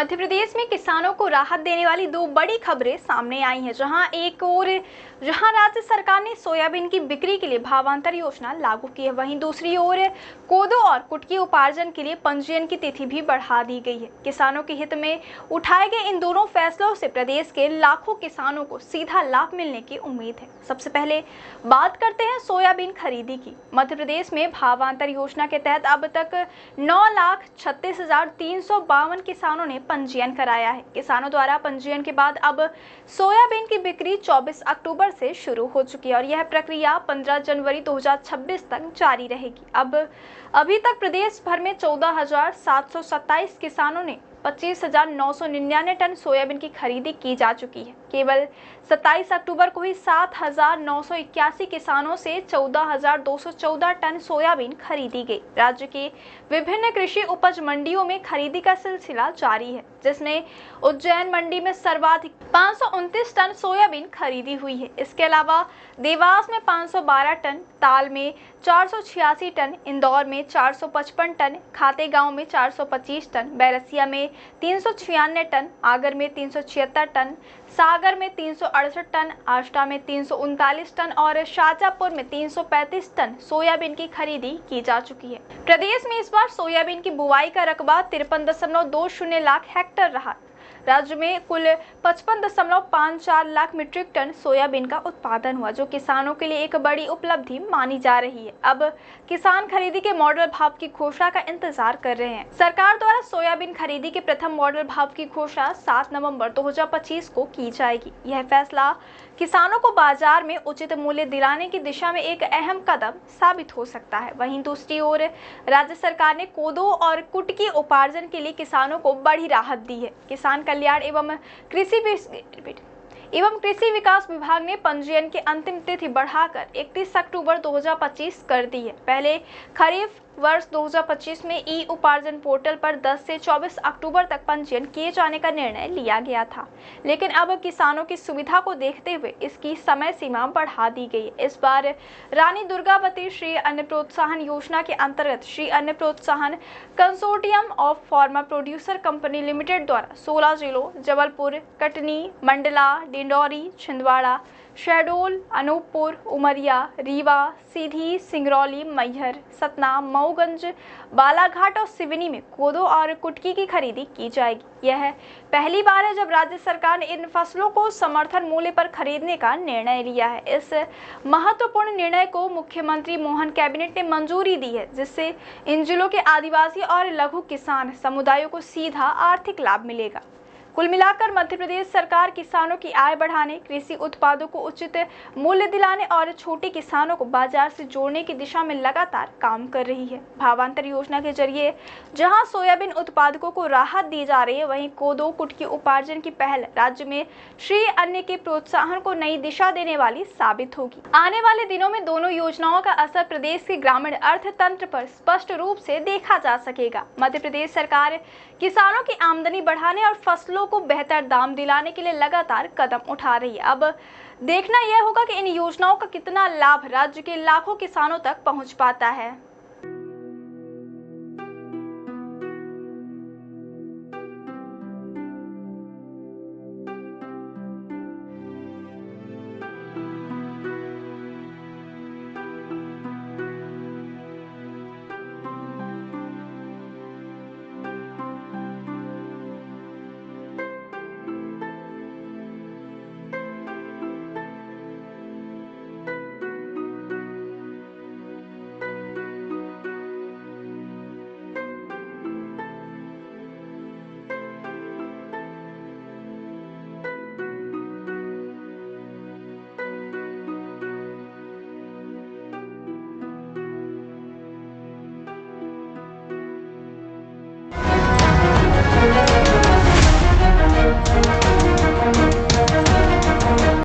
मध्य प्रदेश में किसानों को राहत देने वाली दो बड़ी खबरें सामने आई हैं। जहां राज्य सरकार ने सोयाबीन की बिक्री के लिए भावांतर योजना लागू की है, वहीं दूसरी ओर कोदो और कुटकी उपार्जन के लिए पंजीयन की तिथि भी बढ़ा दी गई है। किसानों के हित में उठाए गए इन दोनों फैसलों से प्रदेश के लाखों किसानों को सीधा लाभ मिलने की उम्मीद है। सबसे पहले बात करते हैं सोयाबीन खरीदी की। मध्य प्रदेश में भावांतर योजना के तहत अब तक 9,36,352 किसानों ने पंजीयन कराया है। किसानों द्वारा पंजीयन के बाद अब सोयाबीन की बिक्री 24 अक्टूबर से शुरू हो चुकी है और यह प्रक्रिया 15 जनवरी 2026 तक जारी रहेगी। अभी तक प्रदेश भर में 14,727 किसानों ने 25,999 टन सोयाबीन की खरीदी की जा चुकी है। केवल 27 अक्टूबर को ही 7,981 किसानों से 14,214 टन सोयाबीन खरीदी गई। राज्य के विभिन्न कृषि उपज मंडियों में खरीदी का सिलसिला जारी है, जिसमें उज्जैन मंडी में सर्वाधिक 529 टन सोयाबीन खरीदी हुई है। इसके अलावा देवास में 512 टन, ताल में 486 टन, इंदौर में 455 टन, खातेगांव में 425 टन, बैरसिया में 396 टन, आगर में 376 टन, सागर में 368 टन, आष्टा में 339 टन और शाजापुर में 335 टन सोयाबीन की खरीदी की जा चुकी है। प्रदेश में इस बार सोयाबीन की बुआई का रकबा 53.20 लाख हेक्टेयर रहा। राज्य में कुल 55.54 लाख मीट्रिक टन सोयाबीन का उत्पादन हुआ, जो किसानों के लिए एक बड़ी उपलब्धि मानी जा रही है। अब किसान खरीदी के मॉडल भाव की घोषणा का इंतजार कर रहे हैं। सरकार द्वारा सोयाबीन खरीदी के प्रथम मॉडल भाव की घोषणा 7 नवंबर 2025 को की जाएगी। यह फैसला किसानों को बाजार में उचित मूल्य दिलाने की दिशा में एक अहम कदम साबित हो सकता है। वहीं दूसरी ओर राज्य सरकार ने कोदो और कुटकी उपार्जन के लिए किसानों को बड़ी राहत दी है। किसान कल्याण एवं कृषि विकास विभाग ने पंजीयन की अंतिम तिथि बढ़ाकर 31 अक्टूबर 2025 कर दी है। पहले खरीफ वर्ष 2025 में ई उपार्जन पोर्टल पर 10 से 24 अक्टूबर तक पंजीयन किए जाने का निर्णय लिया गया था, लेकिन अब किसानों की सुविधा को देखते हुए इसकी समय सीमा बढ़ा दी गई है। इस बार रानी दुर्गावती श्री अन्न प्रोत्साहन योजना के अंतर्गत श्री अन्न प्रोत्साहन consortium of pharma producer company limited द्वारा 16 जिलों जबलपुर, कटनी, मंडला, डिंडौरी, छिंदवाड़ा, शहडोल, अनूपपुर, उमरिया, रीवा, सीधी, सिंगरौली, मैहर, सतना, मऊगंज, बालाघाट और सिवनी में कोदो और कुटकी की खरीदी की जाएगी। यह पहली बार है जब राज्य सरकार ने इन फसलों को समर्थन मूल्य पर खरीदने का निर्णय लिया है। इस महत्वपूर्ण निर्णय को मुख्यमंत्री मोहन कैबिनेट ने मंजूरी दी है, जिससे इन जिलों के आदिवासी और लघु किसान समुदायों को सीधा आर्थिक लाभ मिलेगा। कुल मिलाकर मध्य प्रदेश सरकार किसानों की आय बढ़ाने, कृषि उत्पादों को उचित मूल्य दिलाने और छोटे किसानों को बाजार से जोड़ने की दिशा में लगातार काम कर रही है। भावांतर योजना के जरिए जहां सोयाबीन उत्पादकों को राहत दी जा रही है, वहीं कोदो कुटकी उपार्जन की पहल राज्य में श्री अन्न के प्रोत्साहन को नई दिशा देने वाली साबित होगी। आने वाले दिनों में दोनों योजनाओं का असर प्रदेश के ग्रामीण अर्थतंत्र पर स्पष्ट रूप से देखा जा सकेगा। मध्य प्रदेश सरकार किसानों की आमदनी बढ़ाने और फसलों को बेहतर दाम दिलाने के लिए लगातार कदम उठा रही है। अब देखना यह होगा कि इन योजनाओं का कितना लाभ राज्य के लाखों किसानों तक पहुंच पाता है।